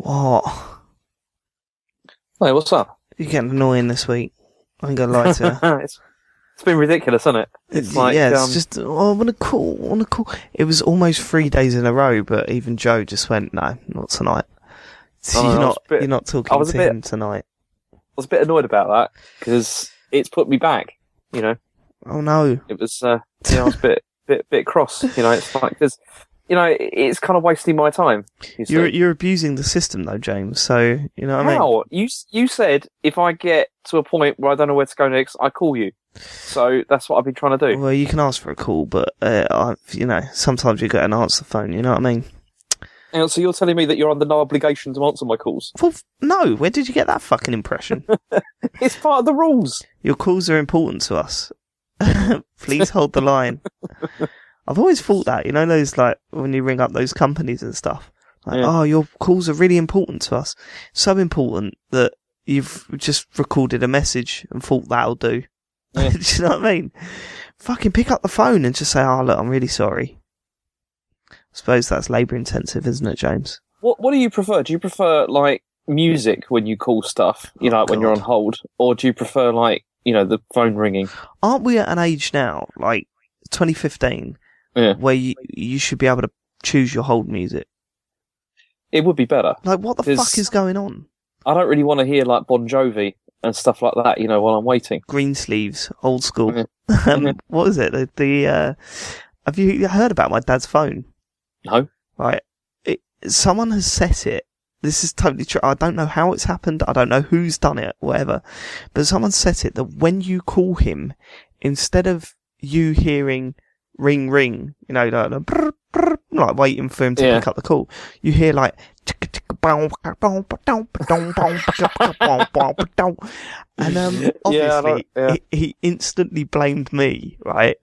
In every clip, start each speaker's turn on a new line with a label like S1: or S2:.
S1: What?
S2: Hey, what's up?
S1: You're getting annoying this week. I ain't gonna lie to you.
S2: It's been ridiculous, hasn't it? It's like,
S1: it's just, I want to call. It was almost 3 days in a row, but even Joe just went, no, not tonight. So you're not talking to him tonight.
S2: I was a bit annoyed about that, because it's put me back, you know.
S1: Oh no.
S2: It was, I was a bit cross, you know, it's like, because, you know, it's kind of wasting my time.
S1: You're abusing the system though, James, so, you know what I mean?
S2: How? You said, if I get to a point where I don't know where to go next, I call you. So that's what I've been trying to do.
S1: Well, you can ask for a call, but, you know, sometimes you get an answer phone, you know what I mean?
S2: And so you're telling me that you're under no obligation to answer my calls?
S1: Well, no, where did you get that fucking impression?
S2: It's part of the rules.
S1: Your calls are important to us. Please hold the line. I've always thought that, you know, those, like, when you ring up those companies and stuff, like, oh, your calls are really important to us. So important that you've just recorded a message and thought that'll do. Yeah. Do you know what I mean? Fucking pick up the phone and just say, oh, look, I'm really sorry. I suppose that's labour intensive, isn't it, James?
S2: What do you prefer? Do you prefer, like, music when you call stuff, you know, when you're on hold? Or do you prefer, like, you know, the phone ringing?
S1: Aren't we at an age now, like 2015, where you should be able to choose your hold music?
S2: It would be better.
S1: Like, what the fuck is going on?
S2: I don't really want to hear, like, Bon Jovi and stuff like that, you know, while I'm waiting.
S1: Greensleeves, old school. What is it? Have you heard about my dad's phone?
S2: No.
S1: Right. Someone has set it. This is totally true. I don't know how it's happened. I don't know who's done it, whatever. But someone set it that when you call him, instead of you hearing ring, ring, you know, like waiting for him to pick up the call, you hear like, and obviously he instantly blamed me, right?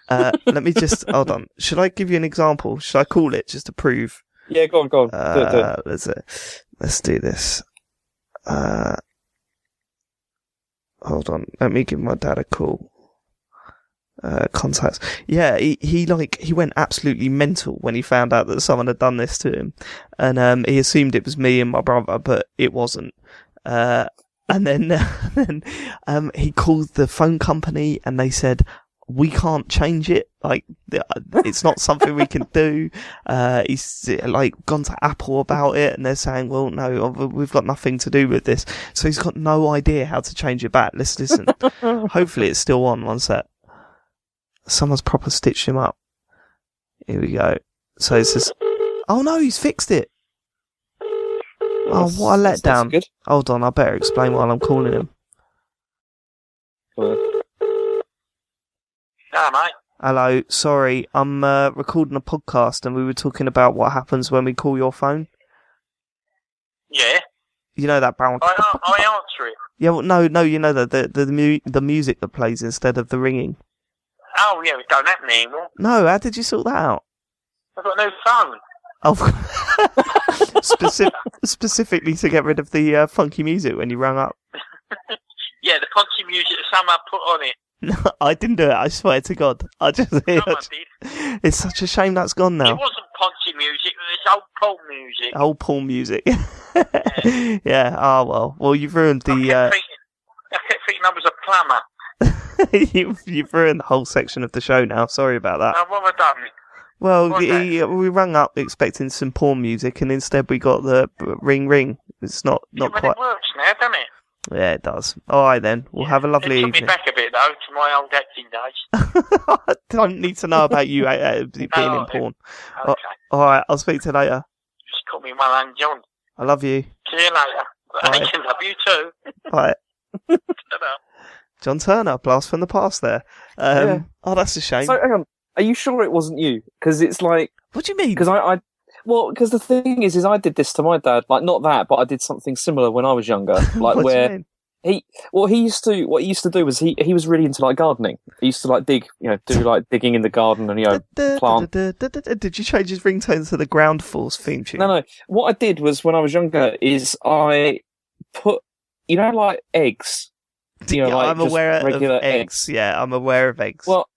S1: Let me just hold on. Should I give you an example? Should I call it just to prove?
S2: Yeah, go on. Do it.
S1: Let's do this. Hold on. Let me give my dad a call. Contacts. Yeah, he went absolutely mental when he found out that someone had done this to him, and he assumed it was me and my brother, but it wasn't. And then he called the phone company, and they said, we can't change it. Like, it's not something we can do. He's like gone to Apple about it, and they're saying, well, no, we've got nothing to do with this. So he's got no idea how to change it back. Let's listen. Hopefully it's still on. One sec. Someone's proper stitched him up. Here we go. So it says, oh no, he's fixed it. Oh, what a letdown. Good. Hold on, I better explain while I'm calling him.
S3: Hello, mate.
S1: Hello, sorry, I'm recording a podcast and we were talking about what happens when we call your phone.
S3: Yeah.
S1: You know that brown...
S3: I answer it.
S1: Yeah, well, no, you know the music that plays instead of the ringing.
S3: Oh, yeah, we don't have them anymore.
S1: No, how did you sort that out?
S3: I've got a new phone.
S1: Oh, specifically to get rid of the funky music when you rang up.
S3: Yeah, the punchy music that someone put on it.
S1: No, I didn't do it, I swear to God. I just
S3: Someone did.
S1: It's such a shame that's gone now.
S3: It wasn't punchy music, it was old Paul music.
S1: Old Paul music. Yeah, oh well, you've ruined the...
S3: I kept thinking I was a plumber.
S1: You've ruined the whole section of the show now, sorry about that.
S3: What have I done?
S1: Well, we rang up expecting some porn music, and instead we got the ring ring. It's not quite...
S3: It works now, doesn't it?
S1: Yeah, it does. Alright then, we'll have a lovely evening.
S3: It took me back a bit, though, to my old acting days.
S1: I don't need to know about you being in porn.
S3: Okay.
S1: Alright, I'll speak to you later.
S3: Just call me my name, John.
S1: I love you.
S3: See you later. I can love you too.
S1: Alright.
S3: Ta-da.
S1: John Turner, blast from the past there. Oh, that's a shame.
S2: So, hang on. Are you sure it wasn't you? Because it's like...
S1: What do you mean?
S2: Because the thing is I did this to my dad. Like, not that, but I did something similar when I was younger. Like,
S1: what
S2: what he used to do was he was really into, like, gardening. He used to, like, dig, you know, do, like, digging in the garden and, you know, plant.
S1: Did you change his ringtone to the Ground Force theme tune?
S2: No. What I did was, when I was younger, is I put, you know, like, eggs. You know,
S1: yeah,
S2: like,
S1: I'm aware of
S2: regular
S1: eggs. Yeah, I'm aware of eggs.
S2: Well,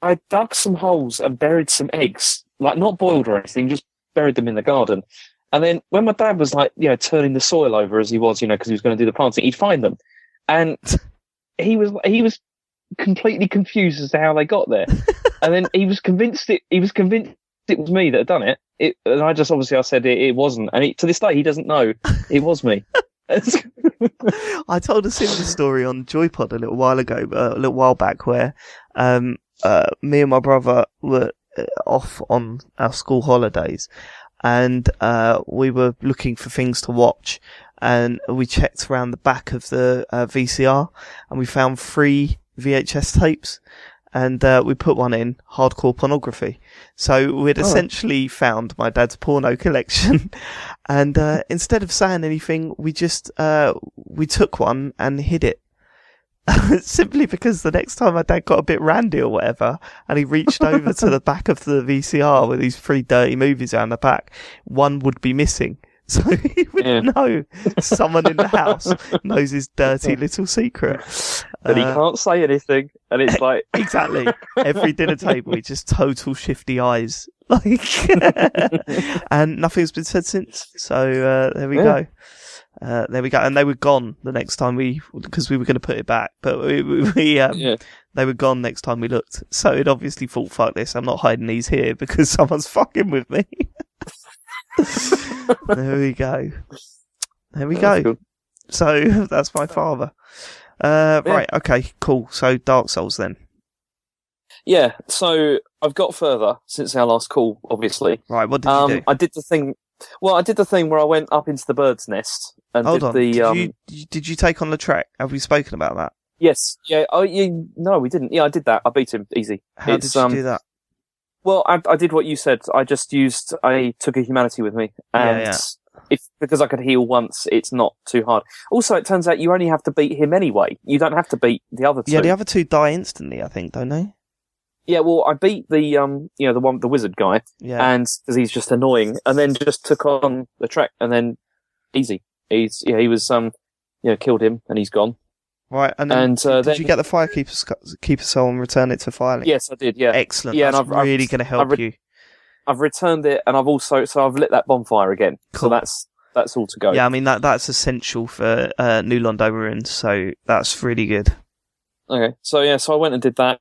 S2: I dug some holes and buried some eggs. Like, not boiled or anything, just buried them in the garden. And then when my dad was like, turning the soil over as he was, because he was going to do the planting, he'd find them, and he was completely confused as to how they got there. And then he was convinced it was me that had done it. And I just I said it wasn't, and to this day he doesn't know it was me.
S1: I told a similar story on Joypod a little while back, where me and my brother were off on our school holidays, and we were looking for things to watch, and we checked around the back of the VCR, and we found 3 VHS tapes, and we put one in, hardcore pornography. So we'd essentially found my dad's porno collection, and instead of saying anything, we just we took one and hid it. Simply because the next time my dad got a bit randy or whatever, and he reached over to the back of the VCR with these 3 dirty movies around the back, one would be missing. So he would know someone in the house knows his dirty little secret.
S2: But he can't say anything, and it's like...
S1: Exactly. Every dinner table, it's just total shifty eyes. And nothing's been said since. So there we go. There we go. And they were gone the next time because we were going to put it back, but they were gone next time we looked. So it obviously thought, fuck this, I'm not hiding these here because someone's fucking with me. There we go. Good. So that's my father. Right. Okay. Cool. So Dark Souls then.
S2: Yeah. So I've got further since our last call, obviously.
S1: Right. What did you do?
S2: I did the thing. Well, I did the thing where I went up into the bird's nest and
S1: Hold
S2: did
S1: on.
S2: the.
S1: Did you take on the track? Have we spoken about that?
S2: Yes. Yeah. Oh, no, we didn't. Yeah, I did that. I beat him easy.
S1: How did you do that?
S2: Well, I did what you said. I took a humanity with me, and because I could heal once, it's not too hard. Also, it turns out you only have to beat him anyway. You don't have to beat the other 2.
S1: Yeah, the other 2 die instantly, I think, don't they?
S2: Yeah, well, I beat the wizard guy, and because he's just annoying, and then just took on the track, and then easy. He was killed him, and he's gone.
S1: Right, and then did you get the Firekeeper soul and return it to Firelink?
S2: Yes, I did. Yeah,
S1: excellent. Yeah, that's really going to help you.
S2: I've returned it, and I've lit that bonfire again.
S1: Cool.
S2: So that's all to go.
S1: Yeah, I mean that's essential for New Londo Ruins, so that's really good.
S2: Okay, so I went and did that.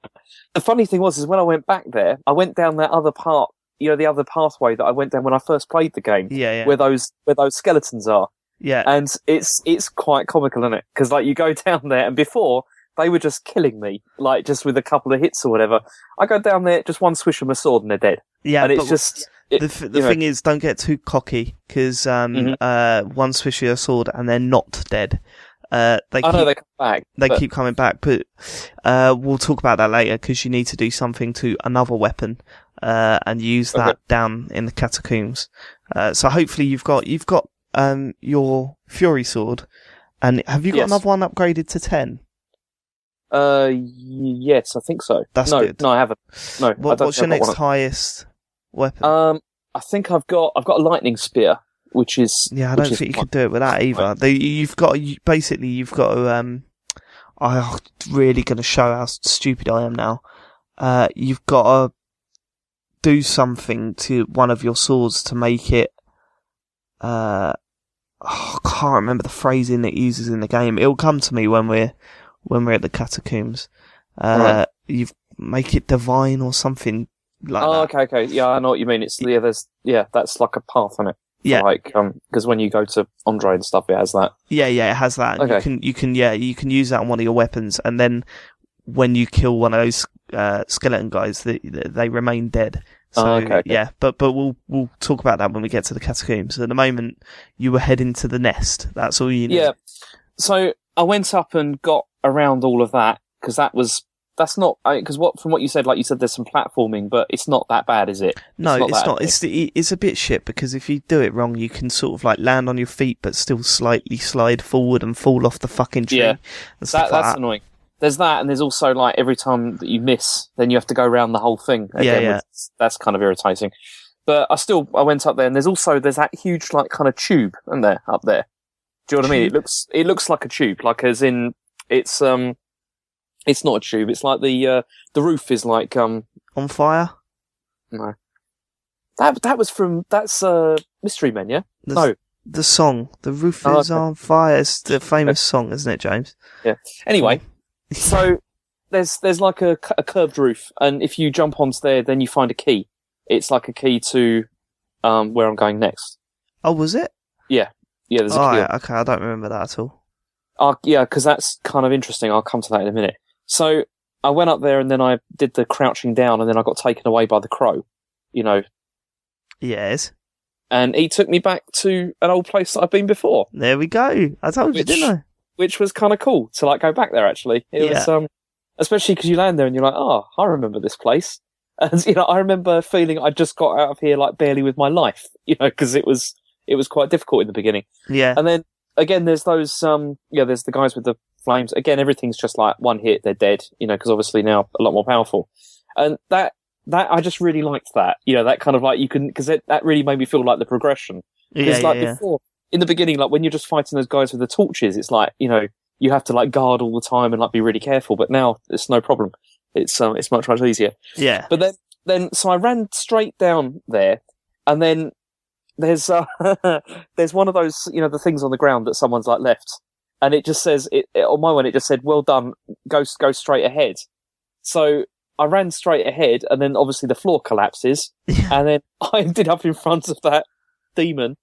S2: The funny thing is when I went back there, I went down that other part, the other pathway that I went down when I first played the game.
S1: Yeah.
S2: Where those skeletons are.
S1: Yeah.
S2: And it's quite comical, isn't it? Because you go down there, and before they were just killing me, just with a couple of hits or whatever. I go down there, just one swish of my sword, and they're dead. Yeah, and it's just
S1: the thing is, don't get too cocky because one swish of your sword and they're not dead. They come back. They keep coming back, but we'll talk about that later because you need to do something to another weapon and use that down in the catacombs. So hopefully you've got your Fury sword, and have you got another one upgraded to 10?
S2: Yes, I think so.
S1: That's good.
S2: No, I haven't. No.
S1: What's your next highest weapon?
S2: I think I've got a lightning spear, which is
S1: I don't think you could do it with that either. You've got to. I'm really going to show how stupid I am now. You've got to do something to one of your swords to make it. I can't remember the phrasing it uses in the game. It'll come to me when we're at the catacombs. You make it divine or something like that.
S2: Okay. Yeah, I know what you mean. It's that's like a path, isn't it?
S1: Yeah.
S2: Because when you go to Andre and stuff, it has that.
S1: Yeah, it has that. Okay. You can use that on one of your weapons, and then when you kill one of those skeleton guys, they remain dead. So
S2: okay.
S1: Yeah, but we'll talk about that when we get to the catacombs. At the moment, you were heading to the nest. That's all you need.
S2: Yeah. So I went up and got around all of that because from what you said, like you said, there's some platforming, but it's not that bad, is it?
S1: No, it's not. It's a bit shit because if you do it wrong, you can sort of land on your feet, but still slightly slide forward and fall off the fucking tree. Yeah,
S2: that's annoying. There's that, and there's also every time that you miss, then you have to go around the whole thing again. Yeah. That's kind of irritating. But I went up there, and there's that huge kind of tube, isn't there, up there? Do you know what I mean? It looks like a tube, as in it's not a tube. It's like the roof is on
S1: fire.
S2: No, That was from Mystery Men, yeah? No.
S1: The song, The Roof is on Fire, it's the famous song, isn't it, James?
S2: Yeah. Anyway, so there's like a curved roof, and if you jump onto there, then you find a key. It's like a key to where I'm going next.
S1: Oh, was it?
S2: Yeah. Yeah, there's a key.
S1: Right, okay, I don't remember that at all.
S2: Yeah, because that's kind of interesting. I'll come to that in a minute. So I went up there, and then I did the crouching down, and then I got taken away by the crow, you know.
S1: Yes.
S2: And he took me back to an old place that I've been before.
S1: There we go. I told you, didn't I?
S2: Which was kind of cool to like go back there. Actually, it was especially because you land there and you're like, oh, I remember this place. And you know, I remember feeling I just got out of here like barely with my life. You know, because it was quite difficult in the beginning.
S1: Yeah.
S2: And then again, there's those there's the guys with the flames. Again, everything's just like one hit, they're dead. You know, because obviously now a lot more powerful. And that I just really liked that, you know, that kind of like because that really made me feel like the progression. Because before, in the beginning, like when you're just fighting those guys with the torches, it's like, you know, you have to like guard all the time and like be really careful. But now it's no problem. It's much easier.
S1: Yeah.
S2: But then so I ran straight down there, and then there's there's one of those, you know, the things on the ground that someone's like left, and it just says on my one it just said, "Well done, go straight ahead." So I ran straight ahead, and then obviously the floor collapses, and then I ended up in front of that demon.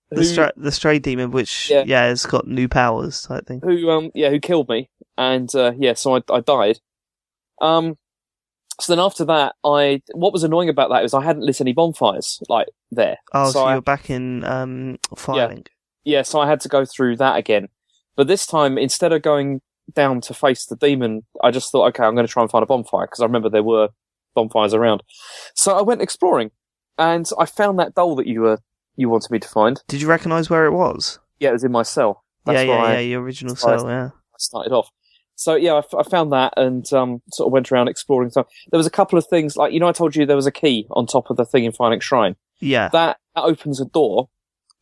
S1: The stray demon, which has got new powers type thing.
S2: Who killed me, and so I died. So then after that, what was annoying about that was I hadn't lit any bonfires like there.
S1: Oh, so you're back in Firelink.
S2: Yeah, so I had to go through that again, but this time instead of going down to face the demon, I just thought, okay, I'm going to try and find a bonfire, because I remember there were bonfires around. So I went exploring, and I found that doll that you wanted me to find.
S1: Did you recognise where it was?
S2: Yeah, it was in my cell.
S1: That's your original cell, I
S2: started off. So yeah, I found that and sort of went around exploring stuff. There was a couple of things, like, you know, I told you there was a key on top of the thing in Firelink Shrine.
S1: Yeah.
S2: That opens a door,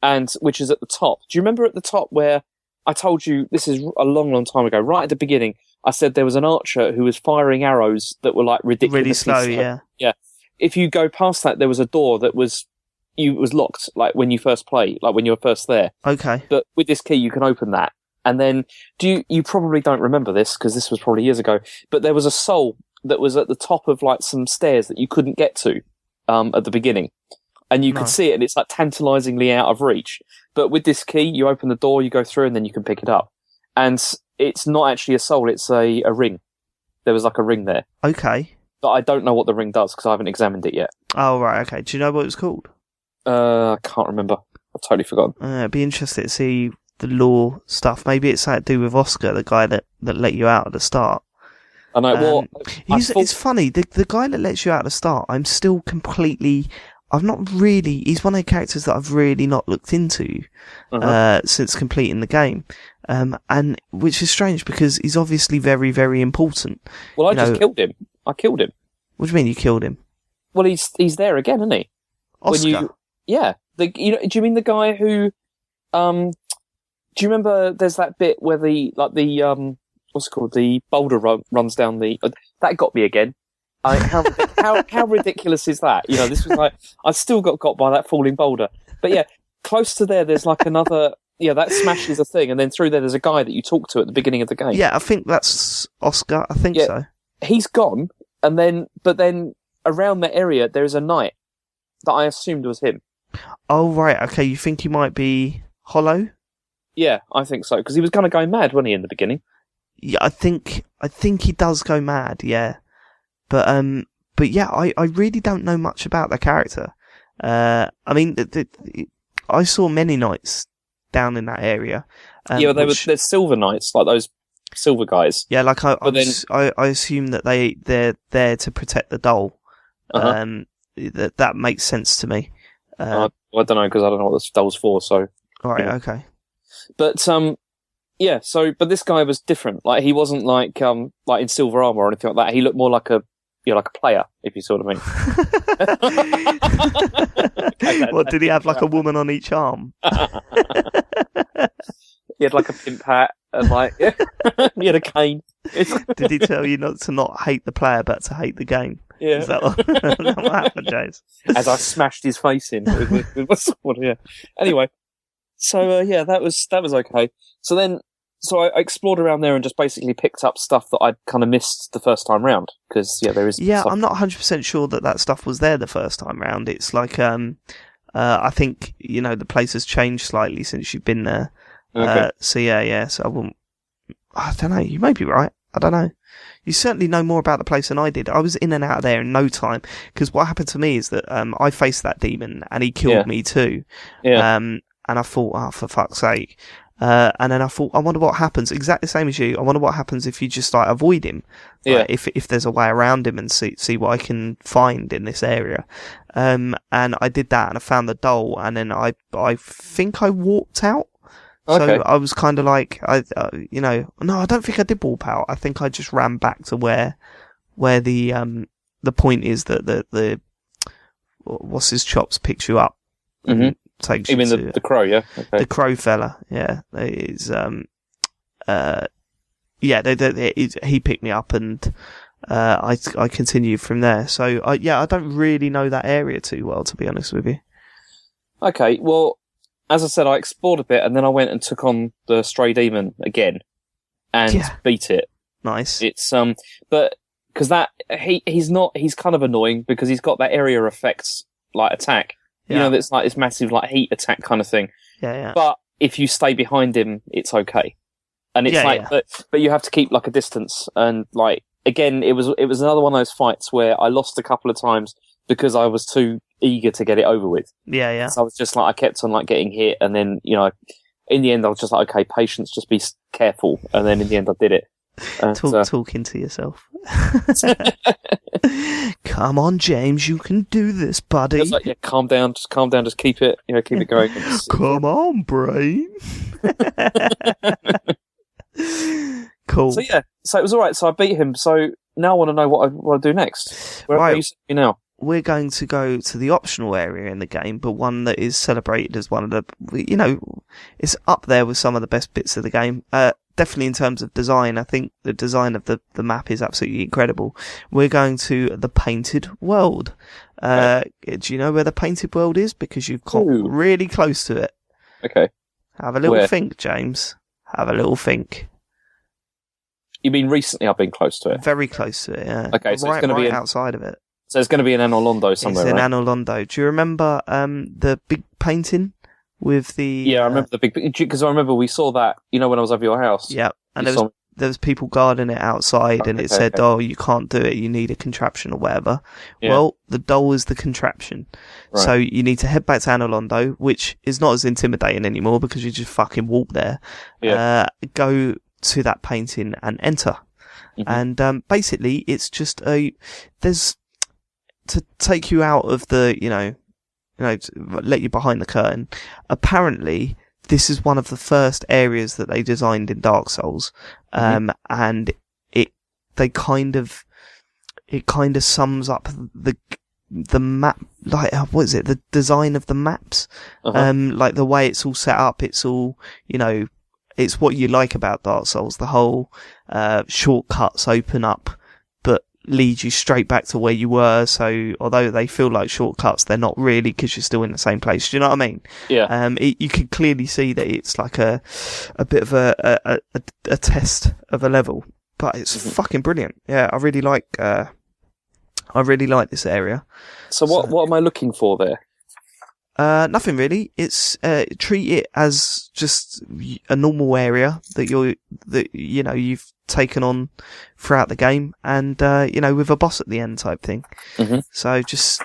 S2: and which is at the top. Do you remember at the top where I told you, this is a long, long time ago, right at the beginning, I said there was an archer who was firing arrows that were like ridiculously
S1: really slow.
S2: Yeah. If you go past that, there was a door that was locked, like when you first play, like when you were first there.
S1: Okay.
S2: But with this key, you can open that. And then, you probably don't remember this, because this was probably years ago, but there was a soul that was at the top of like some stairs that you couldn't get to, at the beginning. And you could see it, and it's like tantalizingly out of reach. But with this key, you open the door, you go through, and then you can pick it up. And it's not actually a soul, it's a ring. There was like a ring there.
S1: Okay.
S2: But I don't know what the ring does, because I haven't examined it yet.
S1: Oh, right, okay. Do you know what it was called?
S2: I can't remember. I've totally forgotten.
S1: It'd be interesting to see the lore stuff. Maybe it's something to do with Oscar, the guy that let you out at the start.
S2: I know.
S1: It's funny. The guy that lets you out at the start, I'm still completely... he's one of the characters that I've really not looked into since completing the game. And which is strange, because he's obviously very, very important.
S2: Well, I just killed him. I killed him.
S1: What do you mean you killed him?
S2: Well, he's there again, isn't he?
S1: Oscar?
S2: Do you mean the guy who... do you remember there's that bit where what's it called? The boulder runs down the... that got me again. How ridiculous is that? You know, this was like, I still got by that falling boulder. But yeah, close to there's like another, that smashes a thing, and then through there's a guy that you talk to at the beginning of the game.
S1: Yeah, I think that's Oscar. I think so.
S2: He's gone, but then around that area there's a knight that I assumed was him.
S1: Oh, right, okay, you think he might be Hollow?
S2: Yeah, I think so, because he was kind of going mad, wasn't he, in the beginning?
S1: Yeah, I think he does go mad, yeah. But yeah, I really don't know much about the character. I mean, I saw many knights down in that area.
S2: There's silver knights, like those silver guys.
S1: Yeah, like I assume that they're there to protect the doll. That makes sense to me.
S2: I don't know, because I don't know what the doll's for. So.
S1: All right. Okay.
S2: But but this guy was different. Like, he wasn't like in silver armor or anything like that. He looked more like a player, if you sort of mean.
S1: What, did he have like a woman on each arm?
S2: He had like a pimp hat and he had a cane.
S1: Did he tell you not to hate the player but to hate the game?
S2: Yeah.
S1: Is that what happened, James?
S2: As I smashed his face in with my sword. Yeah. Anyway, so that was okay. So I explored around there and just basically picked up stuff that I'd kind of missed the first time round because there is.
S1: Yeah,
S2: stuff.
S1: I'm not 100% sure that stuff was there the first time round. It's like I think the place has changed slightly since you've been there.
S2: Okay.
S1: So yeah. So I don't know. You may be right. I don't know. You certainly know more about the place than I did. I was in and out of there in no time because what happened to me is that I faced that demon and he killed me too.
S2: Yeah.
S1: And I thought, oh, for fuck's sake. And then I thought, I wonder what happens. Exactly the same as you. I wonder what happens if you just like avoid him.
S2: Yeah.
S1: If there's a way around him and see what I can find in this area. And I did that and I found the doll and then I think I walked out.
S2: Okay.
S1: So I was kind of like, no, I don't think I did warp out. I think I just ran back to where the point is that the what's his chops picks you up.
S2: Mm-hmm.
S1: Takes
S2: you mean
S1: to
S2: the crow, yeah? Okay.
S1: the crow fella, yeah. Is he picked me up and I continued from there. So I don't really know that area too well, to be honest with you.
S2: Okay, well, as I said, I explored a bit and then I went and took on the stray demon again and beat it.
S1: Nice.
S2: It's but because he's kind of annoying because he's got that area effects like attack.
S1: Yeah.
S2: That's like this massive like heat attack kind of thing.
S1: Yeah.
S2: But if you stay behind him, it's okay. And it's but you have to keep like a distance. And like again, it was another one of those fights where I lost a couple of times because I was too eager to get it over with.
S1: Yeah.
S2: So I was just like I kept on like getting hit, and then in the end I was just like, okay, patience, just be careful. And then in the end I did it.
S1: Talking to yourself. Come on, James, you can do this, buddy.
S2: It's like, calm down, just keep it, keep it going.
S1: Come on, brain. Cool.
S2: So it was all right. So I beat him. So now I want to know what I want to do next. Where are you sitting now?
S1: We're going to go to the optional area in the game, but one that is celebrated as one of the, it's up there with some of the best bits of the game. Definitely in terms of design, I think the design of the map is absolutely incredible. We're going to the Painted World. Do you know where the Painted World is? Because you've got really close to it.
S2: Okay.
S1: Have a little think, James. Have a little think.
S2: You mean recently I've been close to it?
S1: Very close to it, yeah.
S2: Okay, so it's going to be
S1: outside of it.
S2: So it's going to be in Anolondo somewhere,
S1: It's in
S2: right?
S1: Anolondo. Do you remember the big painting with the...
S2: Yeah, I remember the big... Because I remember we saw that, when I was over your house.
S1: Yeah, and there was people guarding it outside, and it said, "Oh, you can't do it. You need a contraption or whatever." Yeah. Well, the doll is the contraption, right. So you need to head back to Anolondo, which is not as intimidating anymore because you just fucking walk there. Yeah. Go to that painting and enter, and basically it's just there's to take you out of the let you behind the curtain. Apparently, this is one of the first areas that they designed in Dark Souls, and it kind of sums up the map, like what is it? The design of the maps, like the way it's all set up. It's all it's what you like about Dark Souls. The whole shortcuts open up, but lead you straight back to where you were. So although they feel like shortcuts, they're not really because you're still in the same place. Do you know what I mean?
S2: Yeah.
S1: You can clearly see that it's like a bit of a test of a level, but it's fucking brilliant. Yeah, I really like this area.
S2: So what am I looking for there?
S1: Nothing really. It's treat it as just a normal area that you've taken on throughout the game, and with a boss at the end type thing. So just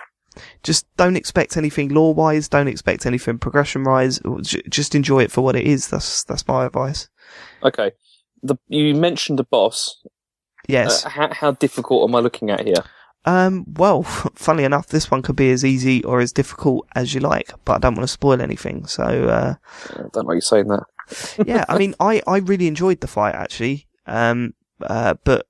S1: don't expect anything lore wise. Don't expect anything progression wise. Just enjoy it for what it is. That's my advice.
S2: Okay. You mentioned the boss.
S1: Yes.
S2: How difficult am I looking at here?
S1: Well, funnily enough, this one could be as easy or as difficult as you like, but I don't want to spoil anything, so,
S2: I don't like you saying that.
S1: Yeah, I mean, I really enjoyed the fight, actually, but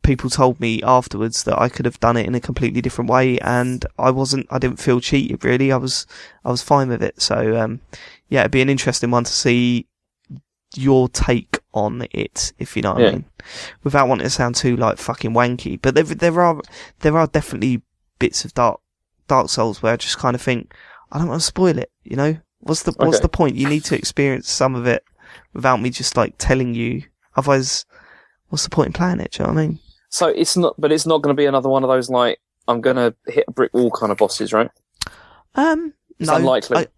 S1: people told me afterwards that I could have done it in a completely different way, and I didn't feel cheated, really. I was fine with it, so, yeah, it'd be an interesting one to see your take on it, if you know what I mean, without wanting to sound too like fucking wanky. But there are definitely bits of Dark Souls where I just kind of think I don't want to spoil it. You know, what's the point? You need to experience some of it without me just like telling you. Otherwise, what's the point in playing it? Do you know what I mean?
S2: So it's not going to be another one of those like I'm going to hit a brick wall kind of bosses, right?
S1: No,
S2: unlikely.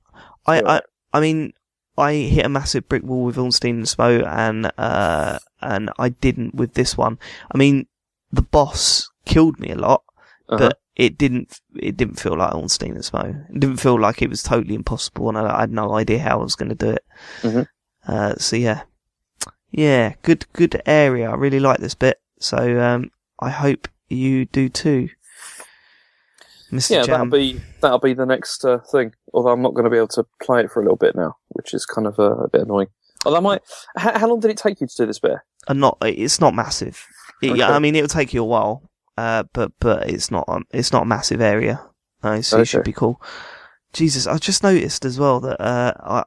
S1: I mean, I hit a massive brick wall with Ornstein and Smo, and I didn't with this one. I mean, the boss killed me a lot, but it didn't feel like Ornstein and Smo. It didn't feel like it was totally impossible, and I had no idea how I was going to do it. So yeah, good area. I really like this bit. So I hope you do too, Mr. Jam.
S2: That'll be the next thing. Although I'm not going to be able to play it for a little bit now, which is kind of a bit annoying. Although how long did it take you to do this bit?
S1: It's not massive. I mean, it'll take you a while, but it's not a massive area. So it should be cool. Jesus, I just noticed as well that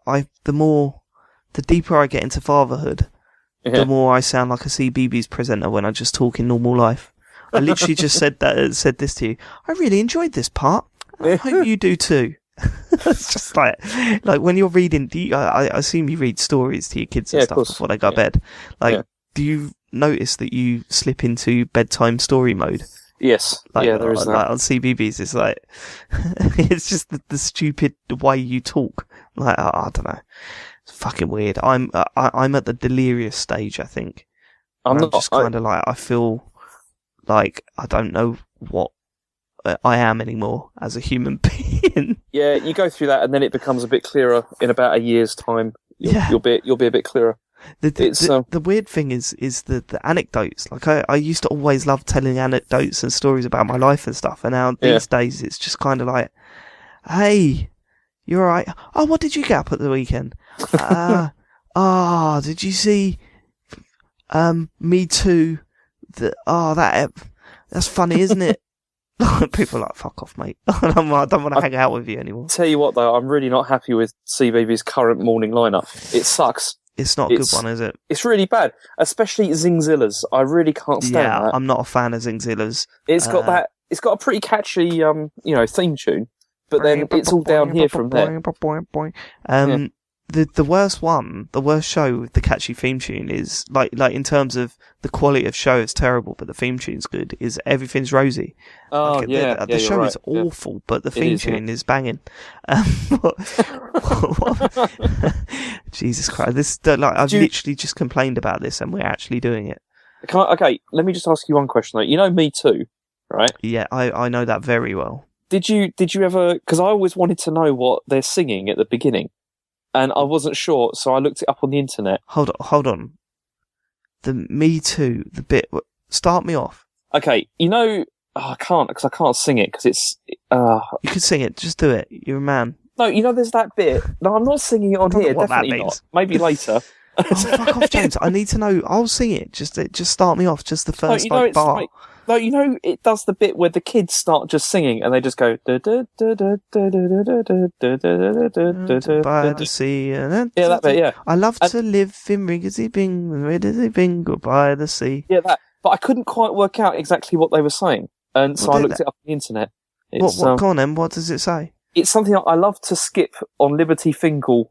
S1: the deeper I get into fatherhood, the more I sound like a CBeebies presenter when I just talk in normal life. I literally just said this to you. I really enjoyed this part. I hope you do too. It's just like when you're reading, I assume you read stories to your kids and stuff before they go to bed. Do you notice that you slip into bedtime story mode?
S2: Yes. There is that.
S1: Like on CBeebies, it's like, it's just the stupid way you talk. Like, I don't know. It's fucking weird. I'm at the delirious stage, I think. I'm just kind of like, I feel like I don't know what I am anymore as a human being.
S2: Yeah, you go through that and then it becomes a bit clearer in about a year's time. You'll be a bit clearer.
S1: The weird thing is the anecdotes. Like I used to always love telling anecdotes and stories about my life and stuff, and now these days it's just kind of like, hey, you alright? Oh, what did you get up at the weekend? Did you see Me Too? That's funny, isn't it? People are like, fuck off, mate. I don't want to hang out with you anymore.
S2: Tell you what, though, I'm really not happy with CBeebies' current morning lineup. It sucks.
S1: It's not a good one, is it?
S2: It's really bad, especially Zingzillas. I really can't stand that.
S1: I'm not a fan of Zingzillas.
S2: It's got that. It's got a pretty catchy, theme tune, but then it's all down here from there.
S1: The worst show with the catchy theme tune is like in terms of the quality of show, it's terrible, but the theme tune's good. Is Everything's Rosy?
S2: Oh
S1: the show is awful, but the theme tune is banging. Jesus Christ! I've literally just complained about this, and we're actually doing it.
S2: Okay, let me just ask you one question though. You know Me Too, right?
S1: Yeah, I know that very well.
S2: Did you ever? Because I always wanted to know what they're singing at the beginning. And I wasn't sure, so I looked it up on the internet.
S1: Hold on. The Me Too, the bit. Start me off.
S2: Okay, I can't, because I can't sing it, because it's...
S1: You can sing it, just do it. You're a man.
S2: No, there's that bit. No, I'm not singing it on here, definitely not. Maybe later.
S1: Oh, fuck off, James. I need to know. I'll sing it. Just start me off, just the first bar.
S2: It does the bit where the kids start just singing and they just go by
S1: the sea.
S2: Yeah, that bit, yeah.
S1: I love to live in Riggedy Bing, by the sea.
S2: Yeah, that. But I couldn't quite work out exactly what they were saying. And so I looked it up on the internet.
S1: What, go on then, what does it say?
S2: It's something I love to skip on Liberty Fingal,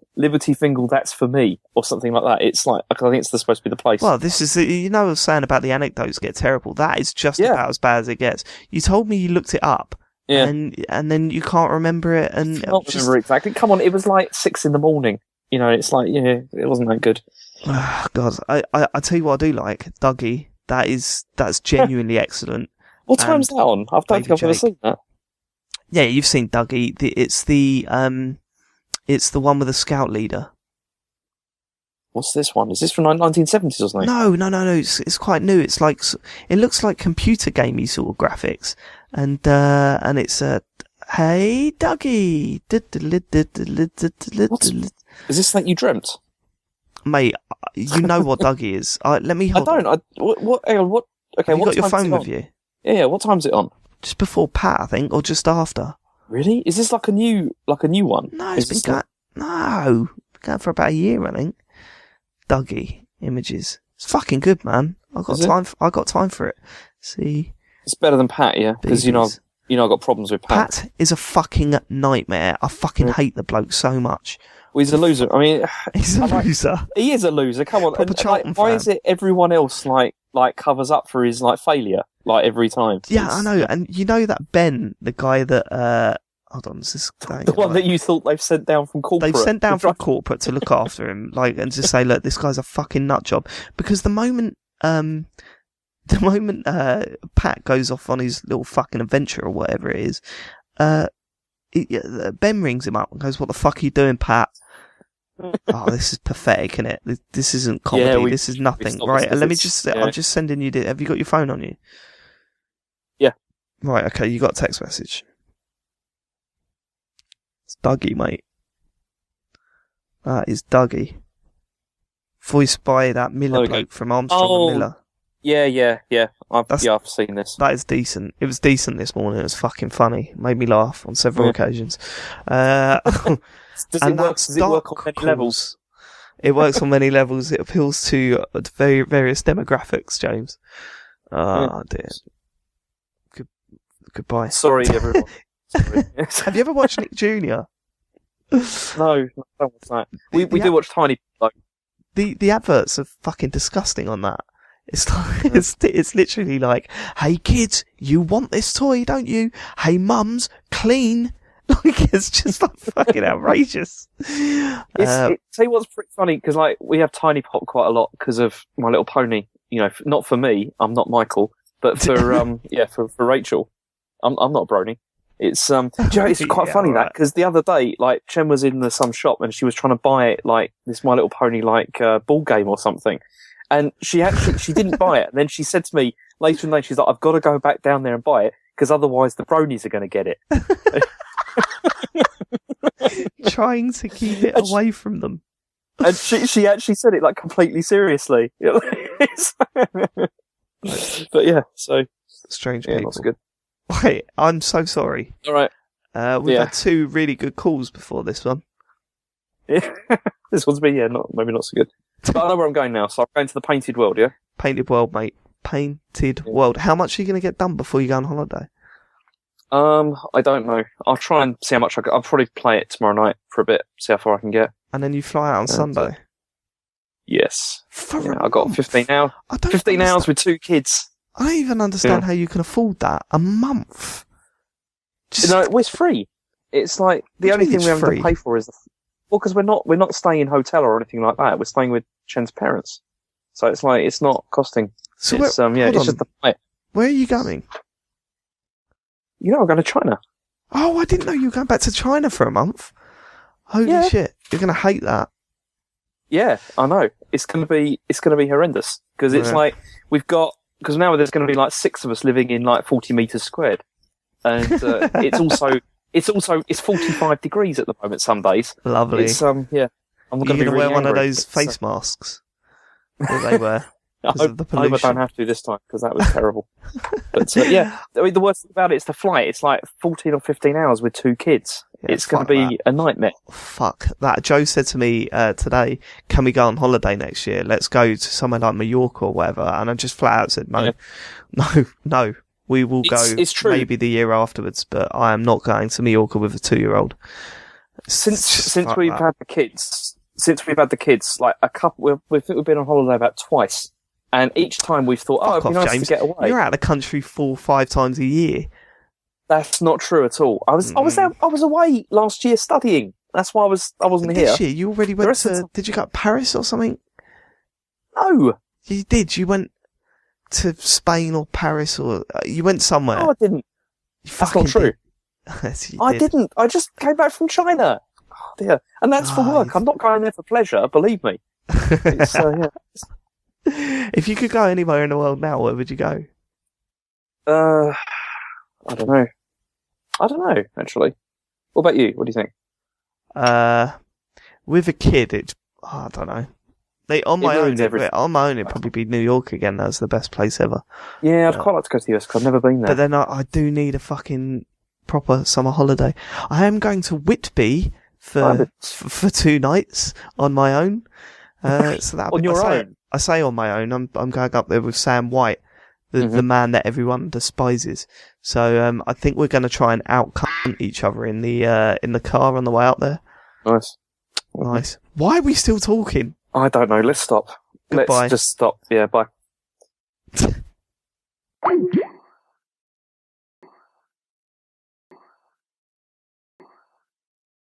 S2: that's for me, or something like that. It's like, I think it's supposed to be the place.
S1: Well, this is, I was saying about the anecdotes get terrible. That is just about as bad as it gets. You told me you looked it up, and then you can't remember it. And
S2: I can't remember exactly. Come on, it was like 6 a.m. It's like, it wasn't that good.
S1: Oh, God, I tell you what I do like, Dougie. That's genuinely excellent.
S2: What time's that on? I don't think I've ever seen that.
S1: Yeah, you've seen Dougie. It's the one with the scout leader.
S2: What's this one? Is this from 1970s or something?
S1: No. It's quite new. It's like, it looks like computer gamey sort of graphics, and it's hey Dougie.
S2: Is this like you dreamt?
S1: Mate, you know what Dougie is. Let me.
S2: I don't. What? Hang on. What? Okay.
S1: Have you got your phone with you?
S2: Yeah. What time's it on?
S1: Just before Pat, I think, or just after.
S2: Really? Is this like a new one?
S1: No, it's been going for about a year, I think. Dougie. Images. It's fucking good, man. I got time for it. See,
S2: it's better than Pat, yeah, because I've got problems with Pat.
S1: Pat is a fucking nightmare. I fucking hate the bloke so much.
S2: Well, he's a loser. I mean,
S1: he's a loser.
S2: He is a loser. Come on, why is it everyone else like covers up for his failure every time?
S1: Yeah, I know. And you know that Ben, the guy that hold on, is this guy?
S2: The one that you thought they've sent down from corporate.
S1: They've sent down from corporate to look after him, and to say, look, this guy's a fucking nut job. Because the moment Pat goes off on his little fucking adventure or whatever it is, Ben rings him up and goes, "What the fuck are you doing, Pat?" Oh, this is pathetic, isn't it? This isn't comedy.
S2: Yeah,
S1: this is nothing. Right, let me just... I'm just sending you... Have you got your phone on you?
S2: Yeah.
S1: Right, okay, you got a text message. It's Dougie, mate. That is Dougie. Voiced by that Miller bloke from Armstrong and Miller.
S2: Yeah. I've seen this.
S1: That is decent. It was decent this morning. It was fucking funny. Made me laugh on several occasions.
S2: Does it work on many levels?
S1: It works on many levels. It appeals to various demographics, James. Dear. Goodbye.
S2: Sorry, everyone. Sorry.
S1: Have you ever watched Nick Jr.?
S2: No, I don't watch that. We do watch Tiny though.
S1: The adverts are fucking disgusting on that. It's like, it's literally like, "Hey kids, you want this toy, don't you? Hey mums, clean." Like, it's just fucking outrageous.
S2: Tell you what's pretty funny, because we have Tiny Pop quite a lot because of My Little Pony. Not for me, I'm not Michael, but for for Rachel, I'm not a brony. It's it's quite funny that, because the other day Chen was in some shop and she was trying to buy this My Little Pony ball game or something, and she didn't buy it, and then she said to me later in the day, she's like, "I've got to go back down there and buy it because otherwise the bronies are going to get it."
S1: Trying to keep it away from them.
S2: And she actually said it completely seriously. But yeah, so
S1: strange people.
S2: That's good.
S1: Wait, I'm so sorry.
S2: All right.
S1: We've had two really good calls before this one.
S2: Yeah. This one's maybe not so good. But I know where I'm going now, so I'm going to the Painted World, yeah?
S1: Painted World, mate. Painted World. How much are you going to get done before you go on holiday?
S2: I don't know. I'll try and see how much I'll probably play it tomorrow night for a bit, see how far I can get.
S1: And then you fly out on Sunday?
S2: Yes. I got 15 hours. 15 hours with 2 kids.
S1: I don't even understand how you can afford that. A month?
S2: It's free. It's the only thing we have to pay for is because we're not staying in hotel or anything like that. We're staying with Chen's parents, so it's not costing.
S1: So
S2: it's just the flight.
S1: Where are you going?
S2: I'm going to China.
S1: Oh, I didn't know you were going back to China for a month. Holy shit! You're going to hate that.
S2: Yeah, I know. It's going to be horrendous because it's because now there's going to be 6 of us living in 40 meters squared, and it's 45 degrees at the moment some days.
S1: Lovely.
S2: It's I'm going to
S1: wear one of those face masks that they wear.
S2: I hope I don't have to this time, because that was terrible. But the worst thing about it is the flight. It's 14 or 15 hours with 2 kids. Yeah, it's going to be a nightmare.
S1: Fuck that. Joe said to me today, "Can we go on holiday next year? Let's go to somewhere like Mallorca or whatever." And I just flat out said, no. We will go maybe the year afterwards, but I am not going to Mallorca with a 2-year-old.
S2: Since we've had the kids, a couple, we've been on holiday about twice. And each time we've thought, it'd be nice to get away.
S1: You're out of the country 4 or 5 times a year.
S2: That's not true at all. I was away last year studying. That's why I wasn't here.
S1: This year, you already went to... Did you go to Paris or something?
S2: No.
S1: You did. You went to Spain or Paris, or you went somewhere.
S2: No, I didn't. That's not true.
S1: Yes,
S2: I didn't. I just came back from China. Oh dear. And that's for work. I'm not going there for pleasure. Believe me. It's,
S1: If you could go anywhere in the world now, where would you go?
S2: I don't know, actually. What about you? What do you think?
S1: With a kid, I don't know. On my own, it'd probably be New York again. That's the best place ever.
S2: Yeah, I'd quite like to go to the US because I've never been there.
S1: But then I do need a fucking proper summer holiday. I am going to Whitby for 2 nights on my own. So that
S2: on your own.
S1: I say on my own. I'm going up there with Sam White, the man that everyone despises. So I think we're going to try and out-cunt each other in the car on the way up there. Nice. Why are we still talking?
S4: I don't know. Let's stop.
S1: Goodbye.
S4: Let's just stop. Yeah, bye.